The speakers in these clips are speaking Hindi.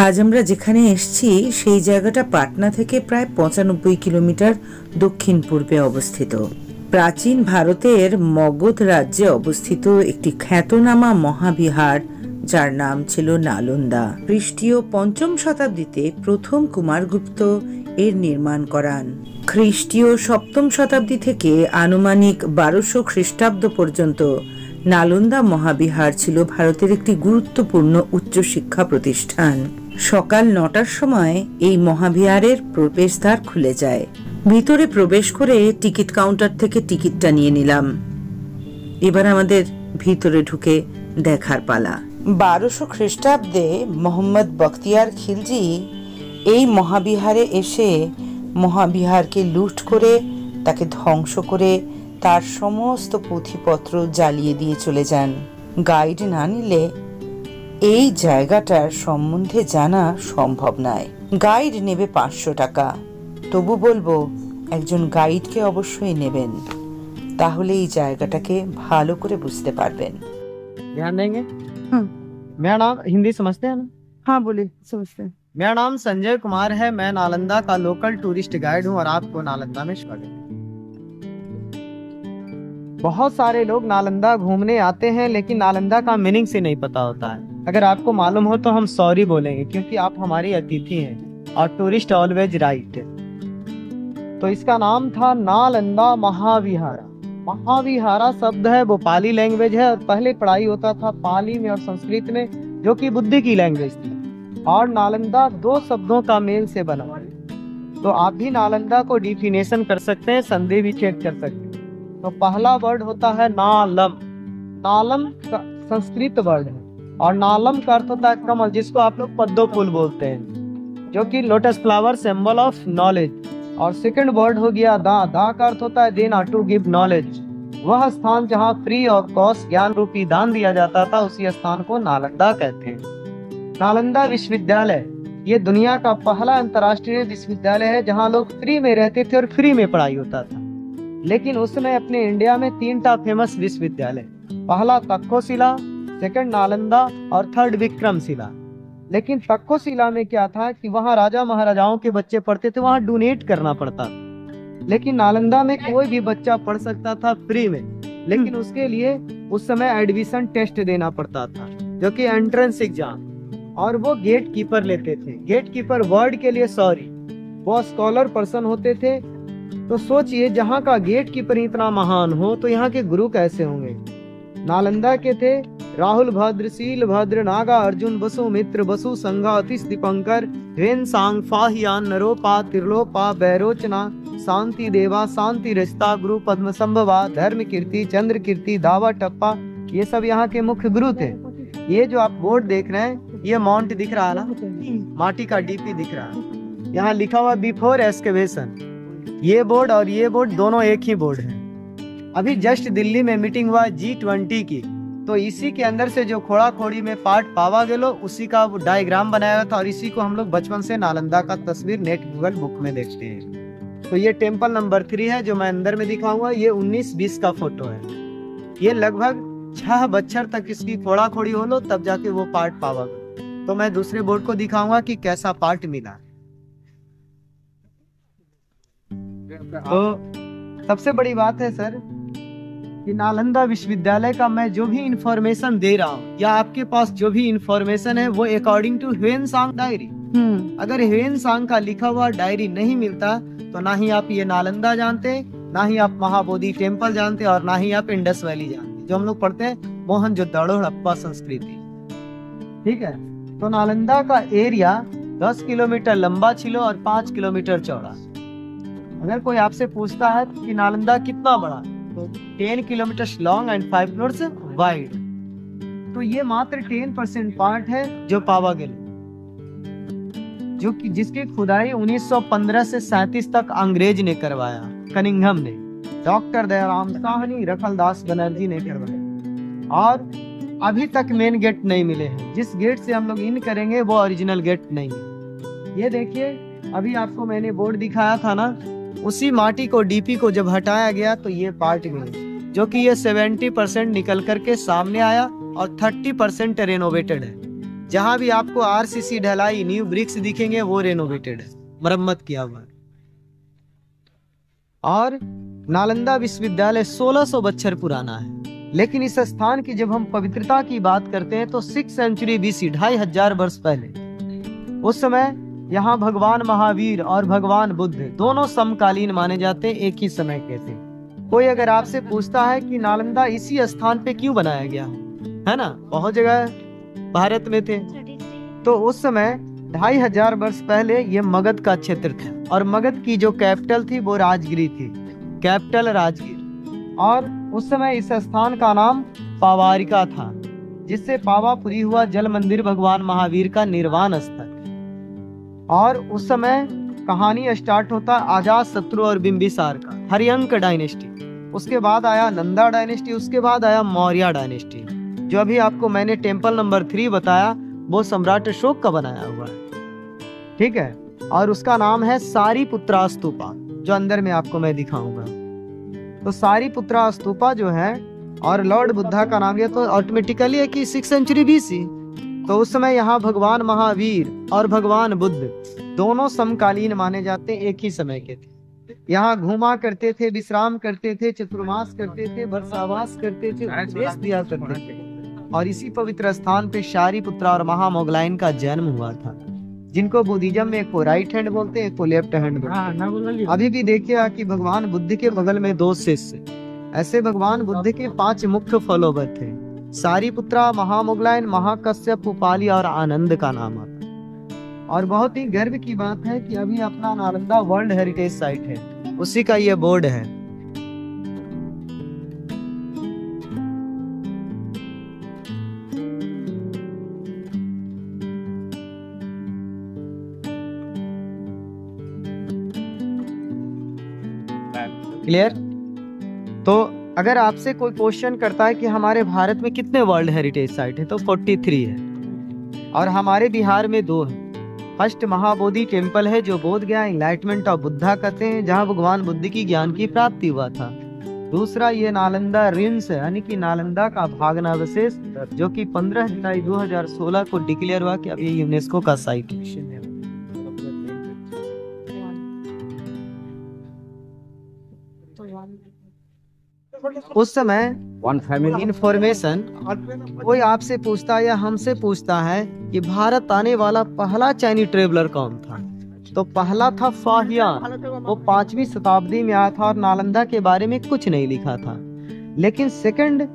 আজ আমরা যেখানে এসেছি সেই জায়গাটা পাটনা থেকে প্রায় ৯৫ কিলোমিটার দক্ষিণ পূর্বে অবস্থিত। প্রাচীন ভারতের মগধ রাজ্যে অবস্থিত একটি খ্যাতনামা মহাবিহার, যার নাম ছিল নালন্দা। খ্রিস্টীয় ৫ম শতাব্দীতে প্রথম কুমারগুপ্ত এর নির্মাণ করান। খ্রিস্টীয় ৭ম শতাব্দী থেকে আনুমানিক ১২০০ খ্রিস্টাব্দ পর্যন্ত নালন্দা মহাবিহার ছিল ভারতের একটি গুরুত্বপূর্ণ উচ্চশিক্ষা প্রতিষ্ঠান। সকাল ৯টার সময় এই মহাবিহারের প্রবেশদ্বার খুলে যায়। ভিতরে প্রবেশ করে টিকিট কাউন্টার থেকে টিকিটটা নিয়ে নিলাম। এবার আমাদের ভিতরে ঢুকে দেখার পালা। ১২০০ খ্রিস্টাব্দে মোহাম্মদ বখতিয়ার খিলজি এই মহাবিহারে এসে মহাবিহারকে লুট করে তাকে ধ্বংস করে তার সমস্ত পুঁথিপত্র জ্বালিয়ে দিয়ে চলে যান। গাইড না নিলে এই জায়গাটার সম্বন্ধে জানা সম্ভব নয়। গাইড নেবে ৫০০ টাকা। তবু বলবো একজন গাইডকে অবশ্যই নেবেন, তাহলে এই জায়গাটাকে ভালো করে বুঝতে পারবেন। ध्यान देंगे। मेरा नाम हिंदी समझते हैं ना? हाँ बोलिए, समझते हैं। मेरा नाम संजय कुमार है। मैं नालंदा का लोकल टूरिस्ट गाइड हूँ और आपको नालंदा में स्वागत है। बहुत सारे लोग नालंदा घूमने आते हैं लेकिन नालंदा का मीनिंग से नहीं पता होता है। अगर आपको मालूम हो तो हम सॉरी बोलेंगे, क्योंकि आप हमारे अतिथि हैं और टूरिस्ट ऑलवेज राइट। तो इसका नाम था नालंदा महाविहारा। महाविहारा शब्द है वो पाली लैंग्वेज है, और पहले पढ़ाई होता था पाली में और संस्कृत में, जो कि बुद्धि की लैंग्वेज थी। और नालंदा 2 शब्दों का मेल से बना। तो आप भी नालंदा को डिफिनेशन कर सकते हैं, संधि भी चेक कर सकते हैं। तो पहला वर्ड होता है नालम। नालम का संस्कृत वर्ड है और नालम का अर्थ होता है कमल, जिसको आप लोग पद्म फूल बोलते हैं, जो कि lotus flower symbol of knowledge. और सेकंड वर्ड हो गया दा। दा का अर्थ होता है देना, टू गिव नॉलेज। वह स्थान जहाँ फ्री ऑफ कॉस्ट ज्ञान रूपी दान दिया जाता था, उसी स्थान को नालंदा कहते हैं। नालंदा विश्वविद्यालय ये दुनिया का पहला अंतर्राष्ट्रीय विश्वविद्यालय है जहाँ लोग फ्री में रहते थे और फ्री में पढ़ाई होता था। लेकिन उस समय अपने इंडिया में 3टा फेमस विश्वविद्यालय, पहला तक्षशिला, सेकंड नालंदा और थर्ड विक्रमशिला। लेकिन तक्षशिला में क्या था कि वहाँ राजा महाराजाओं के बच्चे पढ़ते थे, वहाँ डोनेट करना पड़ता था। लेकिन नालंदा में कोई भी बच्चा पढ़ सकता था फ्री में, लेकिन उसके लिए उस समय एडमिशन टेस्ट देना पड़ता था, जो कि एंट्रेंस एग्जाम, और वो गेट कीपर लेते थे। गेट कीपर वर्ड के लिए सॉरी, वो स्कॉलर पर्सन होते थे। तो सोचिए, जहाँ का गेट कीपर इतना महान हो तो यहाँ के गुरु कैसे होंगे। नालंदा के थे राहुल भद्र, शील भद्र, नागा अर्जुन, बसु मित्र, बसु संगा, अतिश दीपंकर, ह्वेन सांग, फाहियान, नरोपा, त्रिलोपा, बैरोचना, शांति देवा, शांति रस्ता, गुरु पद्म संभवा, धर्म कीर्ति, चंद्र कीर्ति, दावा टप्पा, ये सब यहाँ के मुख्य गुरु थे। ये जो आप बोर्ड देख रहे हैं, ये माउंट दिख रहा है ना, माटी का डीपी दिख रहा है, यहाँ लिखा हुआ बिफोर एक्सकेवेशन। ये बोर्ड और ये बोर्ड दोनों एक ही बोर्ड है। अभी जस्ट दिल्ली में मीटिंग हुआ G20 की, तो इसी के अंदर से जो खोड़ा खोड़ी में पार्ट पावा गेलो, उसी का डायग्राम बनाया गया था। और इसी को हम लोग बचपन से नालंदा का तस्वीर नेट गूगल बुक में देखते हैं। तो ये टेम्पल नंबर 3 है जो मैं अंदर में दिखाऊंगा। ये 1920 का फोटो है। ये लगभग 6 बच्चर तक इसकी खोड़ा खोड़ी हो लो, तब जाके वो पार्ट पावा गेलो। तो मैं दूसरे बोर्ड को दिखाऊंगा कि कैसा पार्ट मिला। तो सबसे बड़ी बात है सर कि नालंदा विश्वविद्यालय का मैं जो भी इंफॉर्मेशन दे रहा हूँ, या आपके पास जो भी इंफॉर्मेशन है, वो अकॉर्डिंग टू ह्वेन सांग डायरी। अगर ह्वेन सांग का लिखा हुआ डायरी नहीं मिलता तो ना ही आप ये नालंदा जानते, ना ही आप महाबोधि टेम्पल जानते, और ना ही आप इंडस वैली जानते, जो हम लोग पढ़ते हैं मोहनजोदड़ो हड़प्पा संस्कृति। ठीक है। तो नालंदा का एरिया 10 किलोमीटर लंबा छिलो और 5 किलोमीटर चौड़ा। अगर कोई आपसे पूछता है कि नालंदा कितना बड़ा, तो 10 kilometre long and 5 kilometre wide. तो ये मात्र 10% पार्ट है जो पावा गेलो, जो कि जिसकी खुदाई 1915 से 37 तक अंग्रेज ने करवाया, कनिंघम ने, डॉक्टर दयाराम साहनी, रखलदास बनर्जी ने करवाया। और अभी तक मेन गेट नहीं मिले हैं। जिस गेट से हम लोग इन करेंगे वो ओरिजिनल गेट नहीं है। ये देखिए, अभी आपको मैंने बोर्ड दिखाया था ना, उसी माटी को डीपी को जब हटाया गया तो ये पार्ट मिले, जो कि ये 70% निकल करके सामने आया और 30% रेनोवेटेड है। जहां भी आपको आरसीसी ढलाई न्यू ब्रिक्स दिखेंगे वो रेनोवेटेड है, मरम्मत किया हुआ है। और नालंदा विश्वविद्यालय 1600 बछर पुराना है। लेकिन इस स्थान की जब हम पवित्रता की बात करते हैं तो 6th सेंचुरी BC 2500 वर्ष पहले, उस समय यहाँ भगवान महावीर और भगवान बुद्ध दोनों समकालीन माने जाते हैं, एक ही समय के थे। कोई अगर आपसे पूछता है कि नालंदा इसी स्थान पे क्यों बनाया गया है ना, बहुत जगह भारत में थे, तो उस समय 2500 वर्ष पहले ये मगध का क्षेत्र था और मगध की जो कैपिटल थी वो राजगिरी थी, कैपिटल राजगिर। और उस समय इस स्थान का नाम पावारिका था, जिससे पावापुरी हुआ जल मंदिर भगवान महावीर का निर्वाण स्थल। और उस समय कहानी स्टार्ट होता अजात शत्रु और बिंबिसार का, हरियंक डायनेस्टी, उसके बाद आया नंदा डायनेस्टी, उसके बाद आया मौर्य डायनेस्टी। जो अभी आपको मैंने टेम्पल नंबर 3 बताया वो सम्राट अशोक का बनाया हुआ है, ठीक है। और उसका नाम है सारीपुत्रा स्तूपा, जो अंदर में आपको मैं दिखाऊंगा। तो सारीपुत्रा स्तूपा जो है, और लॉर्ड बुद्धा का नाम लिया तो ऑटोमेटिकली है कि 6th सेंचुरी BC। तो उस समय यहाँ भगवान महावीर और भगवान बुद्ध दोनों समकालीन माने जाते, एक ही समय के थे। यहाँ घूमा करते थे, विश्राम करते थे, चतुर्मास करते थे, वर्षावास करते थे, उपदेश दिया करते थे। और इसी पवित्र स्थान पे शारीपुत्रा और महामोगलाइन का जन्म हुआ था, जिनको बुद्धिज्म में एक को राइट हैंड बोलते हैं, एक को लेफ्ट हैंड बोलते हैं। अभी भी देखिए कि भगवान बुद्ध के बगल में 2 शिष्य, ऐसे भगवान बुद्ध के 5 मुख्य फॉलोवर थे। सारीपुत्रा, महामोगलाइन, महाकश्यप, उपाली और आनंद का नाम आता। और बहुत ही गर्व की बात है कि अभी अपना नालंदा वर्ल्ड हेरिटेज साइट है, उसी का ये बोर्ड है। क्लियर? तो अगर आपसे कोई क्वेश्चन करता है कि हमारे भारत में कितने वर्ल्ड हेरिटेज साइट है, तो 43 है। और हमारे बिहार में 2 है। फर्स्ट महाबोधि टेम्पल है, जो बोध गया एनलाइटमेंट ऑफ बुद्धा कहते हैं, जहाँ भगवान बुद्ध की ज्ञान की प्राप्ति हुआ था। दूसरा ये नालंदा रिंस है, यानी कि नालंदा का भागनावशेष, जो कि 15 जुलाई 2016 को डिक्लेयर हुआ कि अब ये यूनेस्को का साइट है। उस समय इंफॉर्मेशन कोई आपसे पूछता है या हमसे पूछता है कि भारत आने वाला पहला चाइनीज ट्रेवलर कौन था, तो पहला था फाहियान। वो 5वीं शताब्दी में आया था और नालंदा के बारे में कुछ नहीं लिखा था। लेकिन सेकंड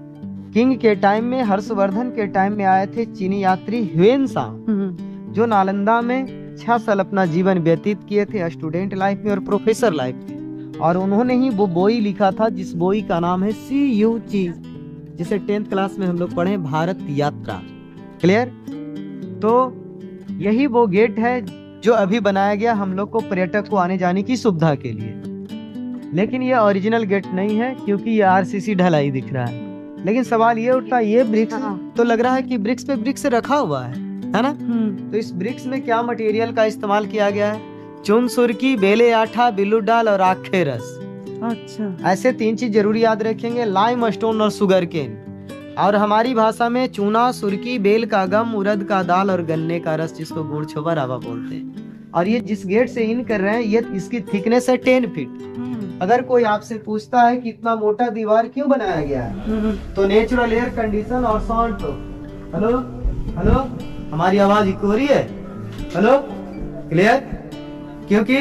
किंग के टाइम में, हर्षवर्धन के टाइम में आए थे चीनी यात्री ह्वेनसांग, जो नालंदा में 6 साल अपना जीवन व्यतीत किए थे, स्टूडेंट लाइफ में और प्रोफेसर लाइफ में। और उन्होंने ही वो बोई लिखा था, जिस बोई का नाम है CUC, जिसे 10th क्लास में हम लोग पढ़े, भारत यात्रा। क्लियर? तो यही वो गेट है जो अभी बनाया गया हम लोग को पर्यटक को आने जाने की सुविधा के लिए। लेकिन ये ओरिजिनल गेट नहीं है, क्योंकि ये RCC ढलाई दिख रहा है। लेकिन सवाल ये उठता है, ये ब्रिक्स तो लग रहा है कि ब्रिक्स पे ब्रिक्स रखा हुआ है ना? तो इस ब्रिक्स में क्या मटेरियल का इस्तेमाल किया गया है? चुन, सुरकी, बेले आठा, बिल्लू डाल और आखे रस। अच्छा, ऐसे 3 चीज जरूर याद रखेंगे, लाइम स्टोन और शुगर केन। और हमारी भाषा में चूना, सुरकी, बेल का गम, उड़द का दाल और गन्ने का रस, जिसको गुड़ छोबा रावा बोलते हैं। और ये जिस गेट से इन कर रहे हैं, ये इसकी थिकनेस है 10 फीट। अगर कोई आपसे पूछता है कि इतना मोटा दीवार क्यों बनाया गया है, तो नेचुरल एयर कंडीशन और साउंड तो। हेलो हेलो, हमारी आवाज इको हो रही है? Hello, clear? क्योंकि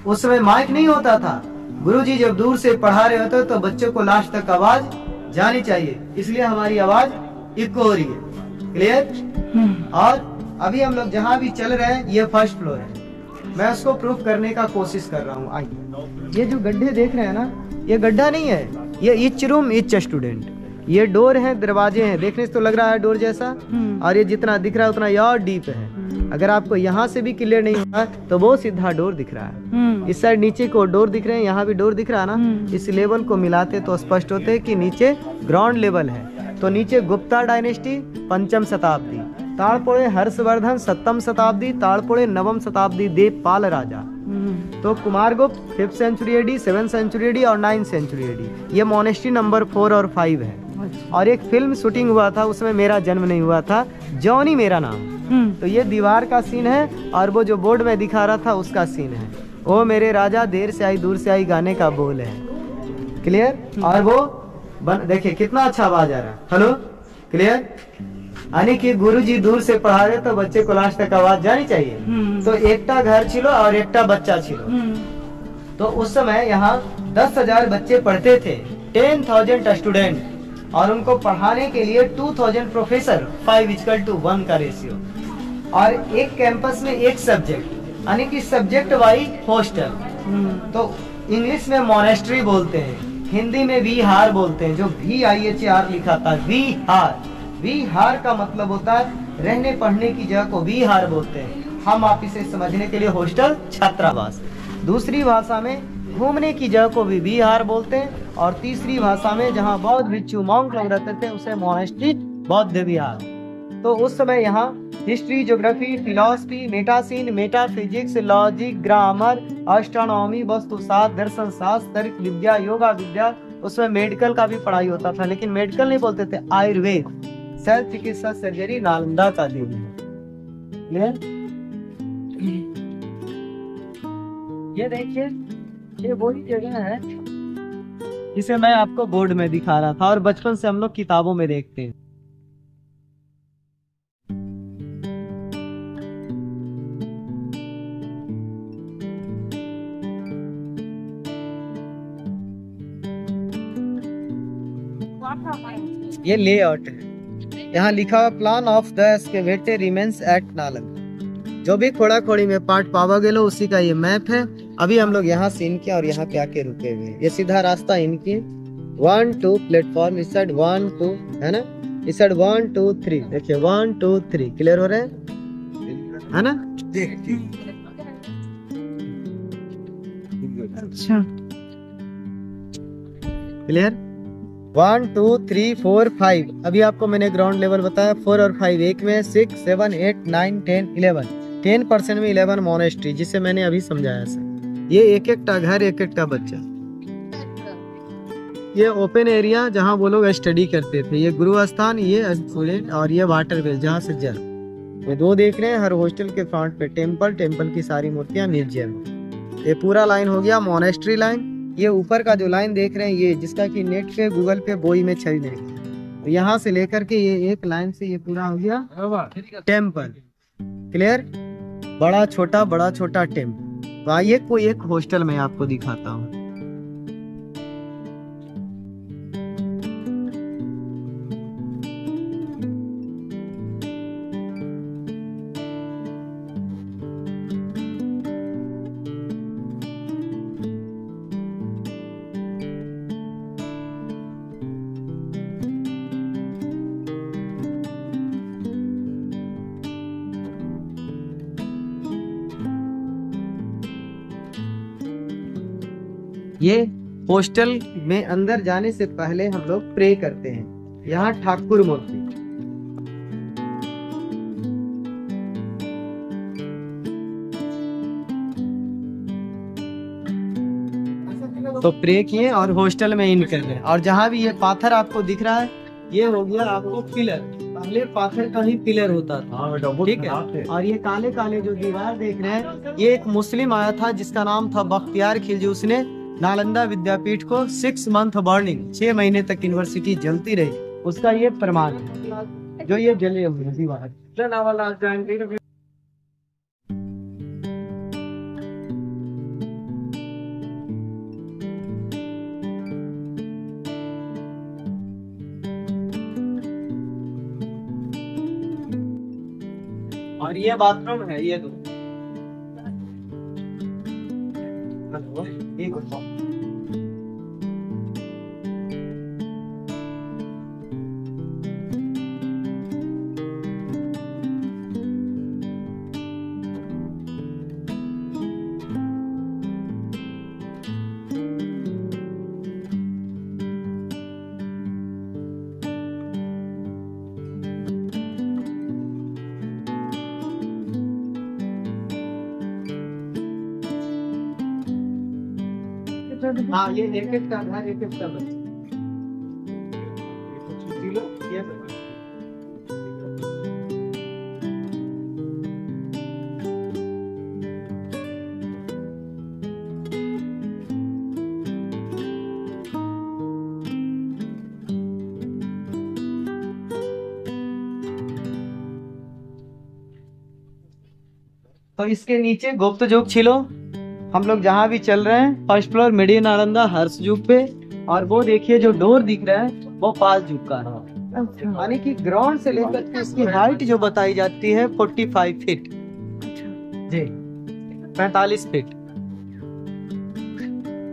उस समय माइक नहीं होता था। गुरुजी जब दूर से पढ़ा रहे होते तो बच्चों को लास्ट तक आवाज जानी चाहिए, इसलिए हमारी आवाज इको हो रही है। क्लियर? और अभी हम लोग जहाँ भी चल रहे हैं, ये 1st फ्लोर है। मैं उसको प्रूफ करने का कोशिश कर रहा हूँ। आइए, ये जो गड्ढे देख रहे हैं ना, ये गड्ढा नहीं है, ये ईच रूम ईच स्टूडेंट। ये डोर है, दरवाजे हैं, देखने से तो लग रहा है डोर जैसा, और ये जितना दिख रहा है उतना और डीप है। अगर आपको यहाँ से भी क्लियर नहीं हुआ तो वो सीधा डोर दिख रहा है। इस साइड नीचे को डोर दिख रहे हैं, यहाँ भी डोर दिख रहा है ना। इस लेवल को मिलाते तो स्पष्ट होते हैं कि नीचे ग्राउंड लेवल है। तो नीचे गुप्ता डायनेस्टी 5वीं शताब्दी, ताड़पोड़े हर्षवर्धन 7वीं शताब्दी, ताड़पोड़े 9वीं शताब्दी देवपाल राजा। तो Kumaragupta 5th century AD, 7th century AD और 9th सेंचुरी AD। ये मोनेस्ट्री नंबर 4 और 5 है। और एक फिल्म शूटिंग हुआ था, उसमें मेरा जन्म नहीं हुआ था, जॉनी मेरा नाम, तो ये दीवार का सीन है और वो जो बोर्ड में दिखा रहा था उसका सीन है। ओ मेरे राजा देर से आई दूर से आई गाने का बोल है। क्लियर। और वो देखिए कितना अच्छा आवाज आ रहा है। Hello clear. यानी कि गुरुजी दूर से पढ़ा रहे तो बच्चे को लास्ट तक आवाज जानी चाहिए। तो एकटा घर छिलो और एकटा बच्चा छिलो। तो उस समय यहाँ 10,000 बच्चे पढ़ते थे, 10,000 स्टूडेंट, और उनको पढ़ाने के लिए 2,000 प्रोफेसर, 5:1 का रेशियो, और एक कैंपस में एक सब्जेक्ट, यानी कि सब्जेक्ट वाइज हॉस्टल। तो इंग्लिश में मोनेस्ट्री बोलते हैं, हिंदी में विहार बोलते हैं, जो VIHAR लिखा था, विहार। विहार का मतलब होता है रहने पढ़ने की जगह को विहार बोलते हैं। हम आप इसे समझने के लिए हॉस्टल, छात्रावास। दूसरी भाषा में घूमने की जगह को भी विहार बोलते हैं, और तीसरी भाषा में जहाँ बौद्ध भिक्षु मॉन्क लोग रहते थे उसे मोनेस्ट्री, बौद्ध विहार। तो उस समय यहाँ history, geography, philosophy, medicine, metaphysics, logic, grammar, astronomy, वस्तुशास्त्र, दर्शन शास्त्र, तर्क विद्या, योगा विद्या, उसमें मेडिकल का भी पढ़ाई होता था, लेकिन मेडिकल नहीं बोलते थे, आयुर्वेद, शल्य चिकित्सा, सर्जरी, नालंदा का दिन है। ये देखिए, ये वही जगह है जिसे मैं आपको बोर्ड में दिखा रहा था और बचपन से हम लोग किताबों में देखते हैं। ये लेआउट है, यहाँ लिखा हुआ plan of the excavated remains at Nalanda. जो भी खोड़ा खोड़ी में पार्ट पावा गेलो उसी का ये मैप है। अभी हम लोग यहाँ से इनके और यहाँ पे आके रुके हुए हैं। ये सीधा रास्ता इनकी 1 2 प्लेटफॉर्म, इस साइड 1 2 है ना, इस साइड 1 2 3, देखिए 1 2 3 क्लियर हो रहे हैं, है ना। अच्छा क्लियर। 1 2 3 4 5। अभी आपको मैंने ग्राउंड लेवल बताया, 4 और 5 एक में, 6 7 8 9 10 11, 10% में 11 मोनेस्ट्री, जिसे मैंने अभी समझाया सर। ये एक एक टा घर, एक एक टा बच्चा। ये ओपन एरिया जहाँ वो लोग स्टडी करते थे, ये गुरु स्थान, ये स्टूडेंट, और ये वाटर वेल जहाँ से जल। ये दो देख रहे हैं हर हॉस्टल के फ्रंट पे, टेम्पल, टेम्पल की सारी मूर्तियां, म्यूजियम। ये पूरा लाइन हो गया मोनेस्ट्री लाइन। ये ऊपर का जो लाइन देख रहे हैं, ये जिसका कि नेट पे, गूगल पे, बोई में छवि नहीं, तो यहाँ से लेकर के ये एक लाइन से ये पूरा हो गया टेम्पल। क्लियर। बड़ा छोटा टेम्पल। तो आइए कोई एक हॉस्टल में आपको दिखाता हूँ। ये हॉस्टल में अंदर जाने से पहले हम लोग प्रे करते हैं। यहाँ ठाकुर मूर्ति, तो प्रे किए और हॉस्टल में इन कर रहे हैं। और जहाँ भी ये पाथर आपको दिख रहा है, ये हो गया आपको पिलर। पहले पाथर का ही पिलर होता था, ठीक है। और ये काले काले जो दीवार देख रहे हैं, ये एक मुस्लिम आया था जिसका नाम था बख्तियार खिलजी। उसने नालंदा विद्यापीठ को 6 मंथ बर्निंग, 6 महीने तक यूनिवर्सिटी जलती रही, उसका ये प्रमाण है, जो ये जले हुए दीवार। और ये बाथरूम है, ये दो एक हाँ, ये एक एक का घर, एक एक का बच्चा। तो इसके नीचे गुप्त जुग छिलो। हम लोग जहाँ भी चल रहे हैं, फर्स्ट फ्लोर मिडिल नालंदा हर्ष जुग पे, और वो देखिए जो डोर दिख रहा है वो पाल जुग का है। यानी कि ग्राउंड से लेकर के इसकी हाइट जो बताई जाती है 45 फीट जी, 45 फीट।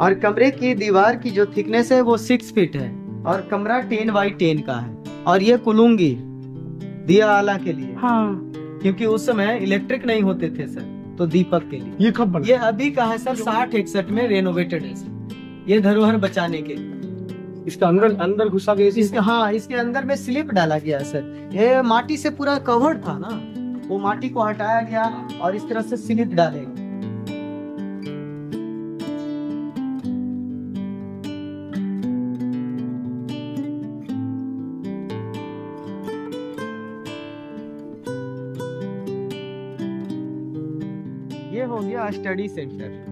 और कमरे की दीवार की जो थिकनेस है वो 6 फीट है, और कमरा 10 बाई 10 का है। और ये कुलुंगी दिया आला के लिए, हाँ, क्योंकि उस समय इलेक्ट्रिक नहीं होते थे सर, तो दीपक के लिए। ये कब बना? ये अभी का है सर, 60-61 में रेनोवेटेड है सर, ये धरोहर बचाने के लिए। इसका अंदर घुसा गया इसके, हाँ, इसके अंदर में स्लिप डाला गया सर। ये माटी से पूरा कवर्ड था ना, वो माटी को हटाया गया और इस तरह से स्लिप डाले गए। ये हो गया स्टडी सेंटर।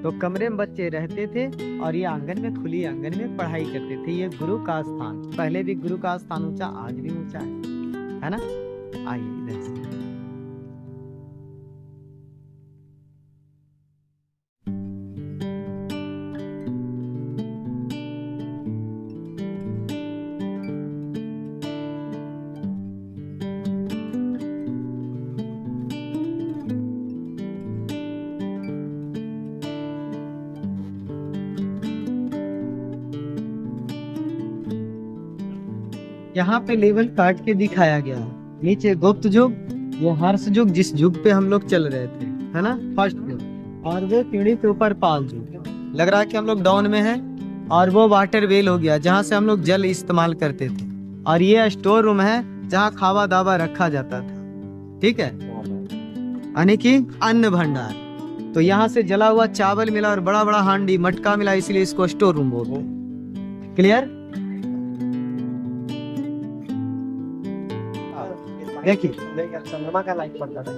तो कमरे में बच्चे रहते थे और ये आंगन में, खुली आंगन में पढ़ाई करते थे। ये गुरु का स्थान, पहले भी गुरु का स्थान ऊंचा, आज भी ऊंचा है ना। आइए इधर से। यहाँ पे लेवल काट के दिखाया गया है। नीचे गुप्त युग, ये हर्ष युग, जिस युग पे हम लोग चल रहे थे, है ना, फर्स्ट फ्लोर। और वो सीढ़ी के ऊपर पाल युग, लग रहा है कि हम लोग डाउन में हैं। और वो वाटर वेल हो गया, जहाँ से हम लोग जल इस्तेमाल करते थे। और ये स्टोर रूम है, जहाँ खावा दावा रखा जाता था, ठीक है, यानी कि अन्न भंडार। तो यहाँ से जला हुआ चावल मिला और बड़ा बड़ा हांडी मटका मिला, इसलिए इसको स्टोर रूम बोलते हैं। क्लियर? देखिए, चंद्रमा का लाइट पड़ता था।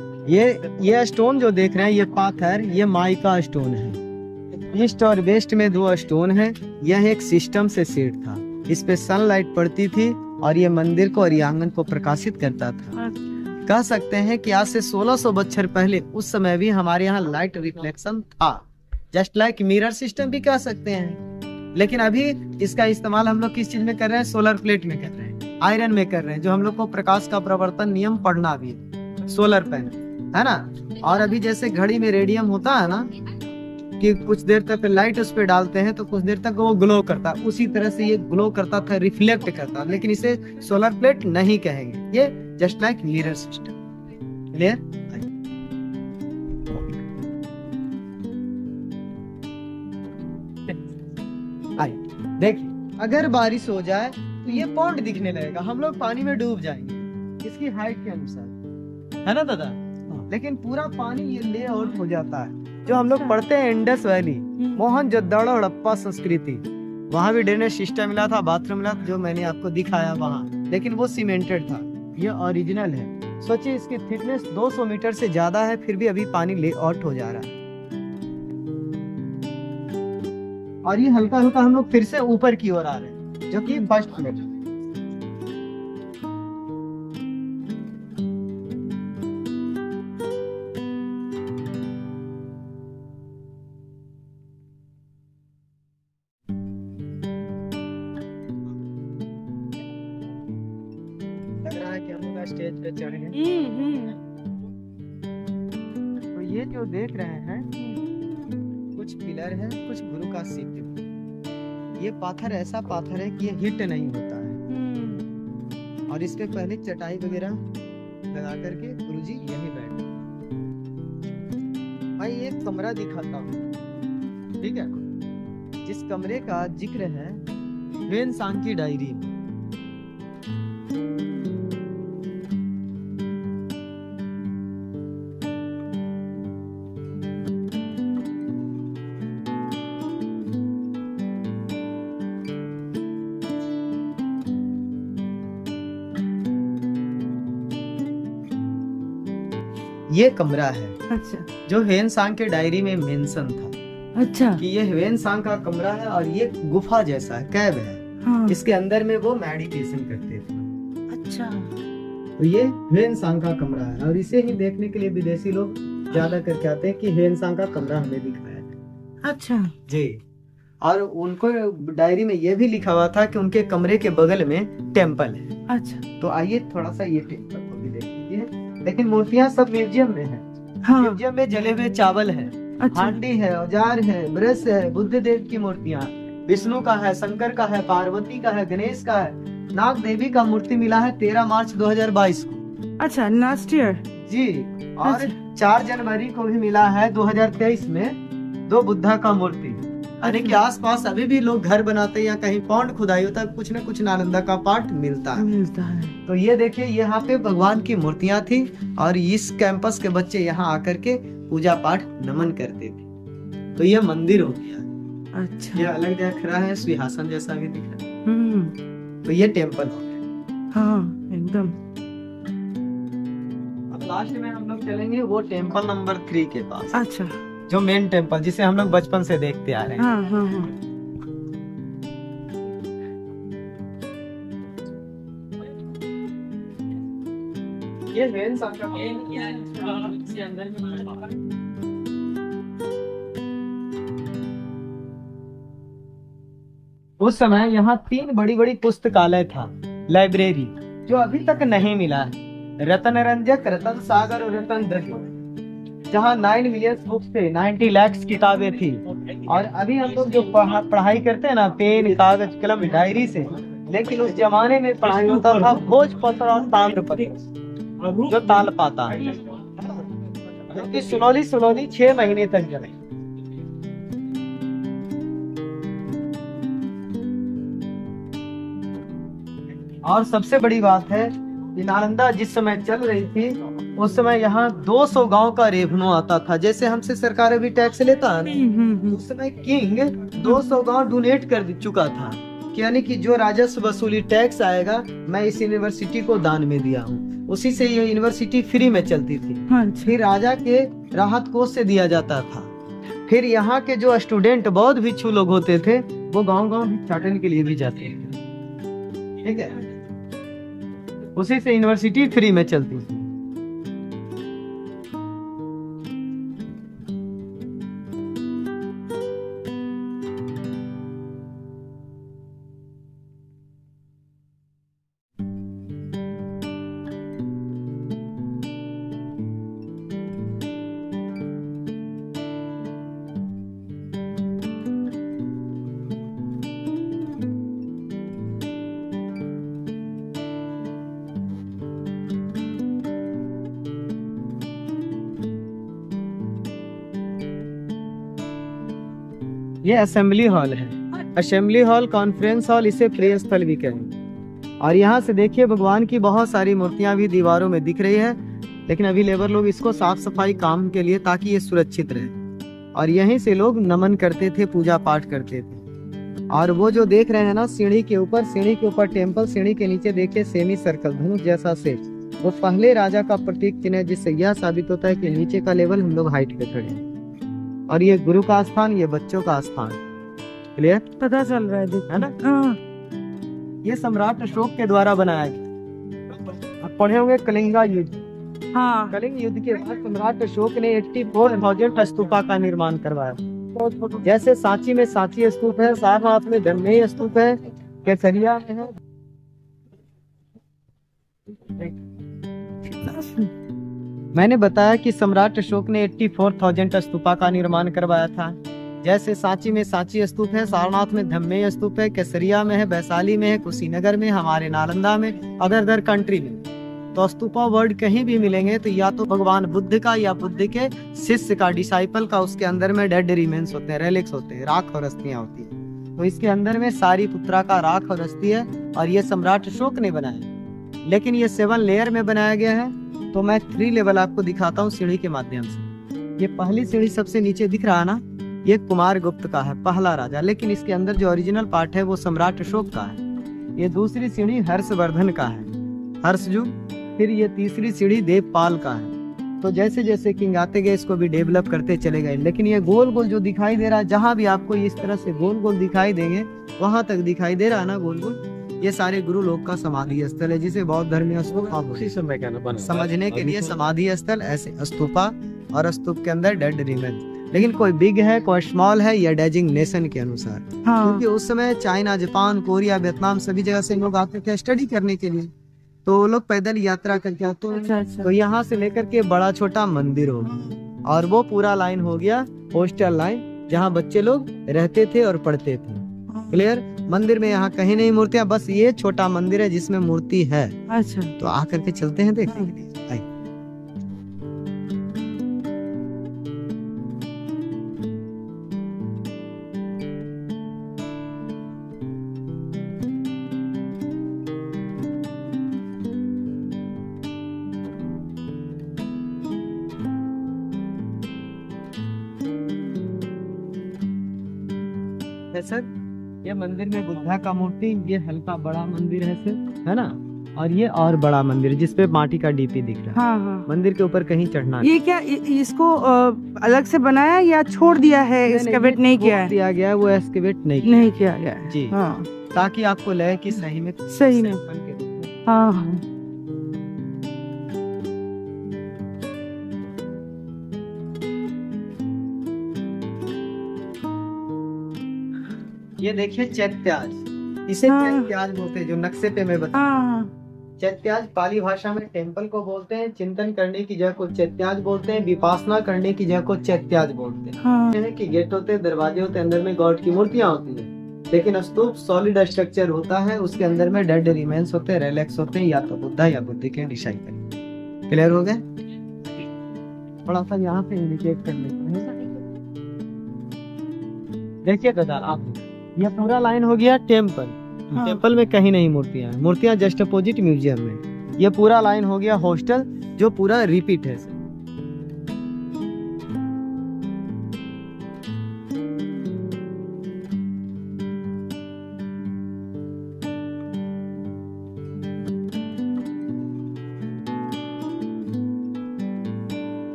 ये स्टोन जो देख रहे हैं, ये पाथर, ये माई का स्टोन है। ईस्ट और वेस्ट में 2 स्टोन है। यह एक सिस्टम से सेट था, इस पे सनलाइट पड़ती थी और ये मंदिर को और ये आंगन को प्रकाशित करता था। कह सकते हैं कि आज से 1600 बछर पहले उस समय भी हमारे यहाँ लाइट रिफ्लेक्शन था, जस्ट लाइक मिरर सिस्टम भी कह सकते हैं। लेकिन अभी इसका इस्तेमाल हम लोग किस चीज में कर रहे हैं? सोलर प्लेट में कर रहे हैं, आयरन में कर रहे हैं, जो हम लोग को प्रकाश का प्रवर्तन नियम पढ़ना भी है, सोलर पैनल, है ना। और अभी जैसे घड़ी में रेडियम होता है ना, कि कुछ देर तक लाइट उस पे डालते हैं तो कुछ देर तक वो ग्लो करता है, उसी तरह से ये ग्लो करता था, रिफ्लेक्ट करता, लेकिन इसे सोलर प्लेट नहीं कहेंगे, ये just like mirror system. Clear? देखिए, अगर बारिश हो जाए तो ये पॉन्ड दिखने लगेगा, हम लोग पानी में डूब जाएंगे इसकी हाइट के अनुसार, है ना दादा। लेकिन पूरा पानी ये ले आउट हो जाता है। जो हम लोग पढ़ते हैं इंडस वैली, मोहनजोदड़ो हड़प्पा संस्कृति, वहाँ भी ड्रेनेज सिस्टम मिला था, बाथरूम मिला था, जो मैंने आपको दिखाया वहाँ, लेकिन वो सीमेंटेड था। ये ओरिजिनल है। सोचिए, इसकी थिकनेस 200 मीटर से ज्यादा है, फिर भी अभी पानी ले आउट हो जा रहा है। और ये हल्का हल्का हम लोग फिर से ऊपर की ओर आ रहे हैं, जो कि फर्स्ट फ्लोर। लग रहा है कि हम लोग स्टेज पे चढ़े हैं। तो ये जो देख रहे हैं, कुछ पिलर है, कुछ गुरु का सिद्ध। ये पाथर ऐसा पाथर है कि ये हिट नहीं होता है। और इस पे पहले चटाई वगैरह लगा करके गुरुजी यहीं बैठे। भाई एक कमरा दिखाता हूँ, ठीक है, जिस कमरे का जिक्र है वेन सांग की डायरी में। ये कमरा है, अच्छा, जो हेन सांग के डायरी में मेंशन था। अच्छा, कि ये हेन सांग का कमरा है और ये गुफा जैसा है, कैब है। हाँ, इसके अंदर में वो मेडिटेशन करते थे। अच्छा, तो ये हेन सांग का कमरा है और इसे ही देखने के लिए विदेशी लोग ज्यादा करके आते हैं कि हेनसांग का कमरा हमें दिखाया है। अच्छा। जी। और उनको डायरी में ये भी लिखा हुआ था कि उनके कमरे के बगल में टेम्पल है। अच्छा। तो आइए थोड़ा सा ये टेम्पल को भी देख लीजिए। लेकिन मूर्तियां सब म्यूजियम में है। हाँ। म्यूजियम में जले हुए चावल है, अच्छा। हांडी है, औजार है, ब्रश है, बुद्ध देव की मूर्तियां, विष्णु का है, शंकर का है, पार्वती का है, गणेश का है, नाग देवी का मूर्ति मिला है 13 मार्च 2022 को। अच्छा, लास्ट ईयर। जी। और 4 जनवरी को भी मिला है 2023 में 2 बुद्धा का मूर्ति। यानी कि आसपास अभी भी लोग घर बनाते हैं या कहीं पौंड खुदाई होता है, कुछ न कुछ नालंदा का पार्ट मिलता है। तो ये देखिए, यहाँ पे भगवान की मूर्तियां थी और इस कैंपस के बच्चे यहाँ आकर के पूजा पाठ नमन करते थे। तो ये मंदिर हो गया। अच्छा। ये अलग दिख रहा है, सिंहासन जैसा भी दिख रहा है। तो ये टेम्पल हो गया। हाँ, एकदम। अब लास्ट में हम लोग चलेंगे वो टेम्पल नंबर 3 के पास। अच्छा। जो मेन टेम्पल जिसे हम लोग बचपन से देखते आ रहे हैं। हाँ हाँ हाँ। ये हेनसांग का इसके अंदर उस समय यहाँ 3 बड़ी बड़ी पुस्तकालय था, लाइब्रेरी, जो अभी तक नहीं मिला है। रतन रंजक, रतन सागर और रतन दरी, जहाँ 9 मिलियन बुक्स थे, 90 लाख किताबें थी। और अभी हम लोग जो पढ़ाई करते हैं ना, पेन, कागज, कलम, डायरी से, लेकिन उस जमाने में पढ़ाई होता था भोजपत्र और ताम्रपत्र, जो ताल पाता है, क्योंकि सुनौली 6 महीने तक चले। और सबसे बड़ी बात है कि नालंदा जिस समय चल रही थी, उस समय यहाँ 200 गांव का रेवेन्यू आता था। जैसे हमसे सरकार अभी टैक्स लेता है ना, उस समय किंग 200 गांव डोनेट कर चुका था, यानी कि जो राजस्व वसूली टैक्स आएगा मैं इस यूनिवर्सिटी को दान में दिया हूँ। उसी से ये यूनिवर्सिटी फ्री में चलती थी। फिर राजा के राहत कोष से दिया जाता था। फिर यहाँ के जो स्टूडेंट बौद्ध भिक्षु लोग होते थे, वो गाँव-गाँव भिक्षाटन के लिए भी जाते थे। ठीक है, उसी से यूनिवर्सिटी फ्री में चलती थी। ये असेंबली हॉल है, असेंबली हॉल, कॉन्फ्रेंस हॉल, इसे प्रेयर स्थल भी कहेंगे। और यहाँ से देखिए भगवान की बहुत सारी मूर्तियां भी दीवारों में दिख रही है, लेकिन अभी लेबर लोग इसको साफ सफाई काम के लिए, ताकि ये सुरक्षित रहे। और यहीं से लोग नमन करते थे, पूजा पाठ करते थे। और वो जो देख रहे हैं ना, सीढ़ी के ऊपर टेम्पल, सीढ़ी के नीचे देखिए सेमी सर्कल, धनुष जैसा शेप, वो पहले राजा का प्रतीक चिन्ह है, जिससे यह साबित होता है कि नीचे का लेवल हम लोग हाइट पे खड़े हैं। और ये गुरु का स्थान, ये बच्चों का स्थान। क्लियर? पता चल रहा है ना? हाँ। ये सम्राट अशोक के द्वारा बनाया गया। आप पढ़े होंगे कलिंगा युद्ध। हाँ। कलिंग युद्ध के बाद सम्राट अशोक ने 84,000 स्तूपा का निर्माण करवाया। जैसे सांची में सांची स्तूप है, सारनाथ में धम्मेय स्तूप है, केसरिया में है। मैंने बताया कि सम्राट अशोक ने 84,000 स्तूपा का निर्माण करवाया था। जैसे सांची में सांची स्तूप है, सारनाथ में धम्मेय स्तूप है, केसरिया में है, वैशाली में है, कुशीनगर में, हमारे नालंदा में, अदर कंट्री में। तो स्तूपा वर्ड कहीं भी मिलेंगे तो या तो भगवान बुद्ध का या बुद्ध के शिष्य का, डिसाइपल का, उसके अंदर में डेड रिमेन्स होते हैं, रेलिक्स होते हैं, राख और अस्थियां होती है। तो इसके अंदर में सारीपुत्रा का राख और अस्थि है, और ये सम्राट अशोक ने बनाया। लेकिन ये 7 लेयर में बनाया गया है। तो मैं 3 लेवल आपको दिखाता हूँ सीढ़ी के माध्यम से। ये पहली सीढ़ी सबसे नीचे दिख रहा है ना, ये कुमार गुप्त का है, पहला राजा, लेकिन इसके अंदर जो ओरिजिनल पार्ट है वो सम्राट अशोक का है। ये दूसरी सीढ़ी हर्षवर्धन का है, हर्षयुग। फिर ये तीसरी सीढ़ी देवपाल का है। तो जैसे जैसे किंग आते गए इसको भी डेवलप करते चले गए। लेकिन ये गोल गोल जो दिखाई दे रहा है, जहाँ भी आपको इस तरह से गोल गोल दिखाई देंगे, वहां तक दिखाई दे रहा है ना गोल गोल, ये सारे गुरु लोग का समाधि स्थल है, जिसे बौद्ध धर्म में स्तूपा समझने के लिए समाधि स्थल, ऐसे स्तूपा और स्तूप के अंदर डेड रिमेन। लेकिन कोई बिग है, कोई स्मॉल है, या डेजिग्नेशन के अनुसार। क्योंकि उस समय चाइना, जापान, कोरिया, वियतनाम सभी जगह से लोग आते थे स्टडी करने के लिए, तो वो लोग पैदल यात्रा करके आते हैं। तो यहाँ से लेकर के बड़ा छोटा मंदिर हो गया, और वो पूरा लाइन हो गया हॉस्टल लाइन, जहाँ बच्चे लोग रहते थे और पढ़ते थे। क्लियर? मंदिर में यहाँ कहीं नहीं मूर्तियाँ, बस ये छोटा मंदिर है जिसमें मूर्ति है। अच्छा, तो आकर के चलते हैं देखने के लिए। आइए। सर, ये मंदिर में बुद्धा का मूर्ति, ये हल्का बड़ा मंदिर है सर, है ना, और ये और बड़ा मंदिर जिसपे माटी का डीपी दिख रहा है। हाँ हाँ। मंदिर के ऊपर कहीं चढ़ना ये क्या इसको अलग से बनाया या छोड़ दिया है? एक्सकेवेट नहीं किया है? दिया गया है, वो एक्सकेवेट नहीं किया गया है जी। हाँ, ताकि आपको लगे कि सही में हाँ हाँ। ये देखिए चैत्याज, इसे चैत्याज बोलते हैं, जो नक्शे पे मैं बता। चैत्याज पाली भाषा में टेम्पल को बोलते हैं, चिंतन करने की जगह को चैत्याज बोलते हैं, विपासना करने की जगह को चैत्याज बोलते हैं। कि गेट होते हैं, दरवाजे होते हैं, अंदर में गॉड की मूर्तियां होती है, लेकिन स्तूप सॉलिड स्ट्रक्चर होता है, उसके अंदर में डेड रिमेन्स होते हैं, रेलेक्स होते हैं, या तो बुद्धा या बुद्धि के डिसाइपल। क्लियर हो गए? थोड़ा सा यहाँ पे इंडिकेट कर लेते हैं। देखिए दादा, आप ये पूरा लाइन हो गया टेम्पल। टेम्पल में कहीं नहीं मूर्तियां, मूर्तियां जस्ट अपोजिट म्यूजियम में। ये पूरा लाइन हो गया हॉस्टल, जो पूरा रिपीट है सर।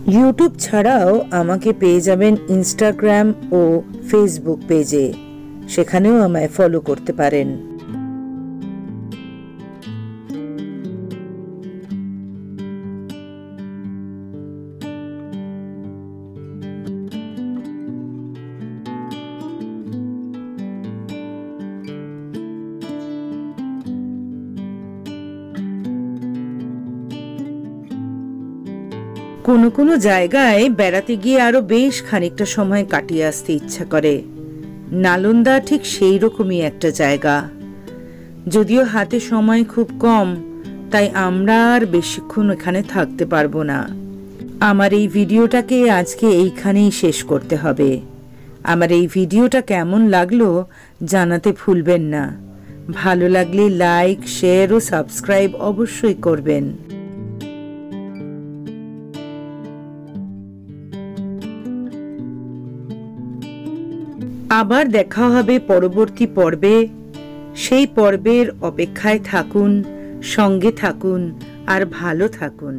ইউটিউব ছাড়াও আমাকে পেয়ে যাবেন ইনস্টাগ্রাম ও ফেসবুক পেজে, সেখানেও আমায় ফলো করতে পারেন। কোনো কোনো জায়গায় বেড়াতে গিয়ে আরো বেশ খানিকটা সময় কাটিয়ে আসতে ইচ্ছা করে। নালন্দা ঠিক সেই রকমই একটা জায়গা। যদিও হাতে সময় খুব কম, তাই আমরা আর বেশিক্ষণ এখানে থাকতে পারবো না। আমার এই ভিডিওটাকে আজকে এইখানেই শেষ করতে হবে। আমার এই ভিডিওটা কেমন লাগলো জানাতে ভুলবেন না। ভালো লাগলে লাইক, শেয়ার ও সাবস্ক্রাইব অবশ্যই করবেন। আবার দেখা হবে পরবর্তী পর্বে। সেই পর্বের অপেক্ষায় থাকুন, সঙ্গে থাকুন আর ভালো থাকুন।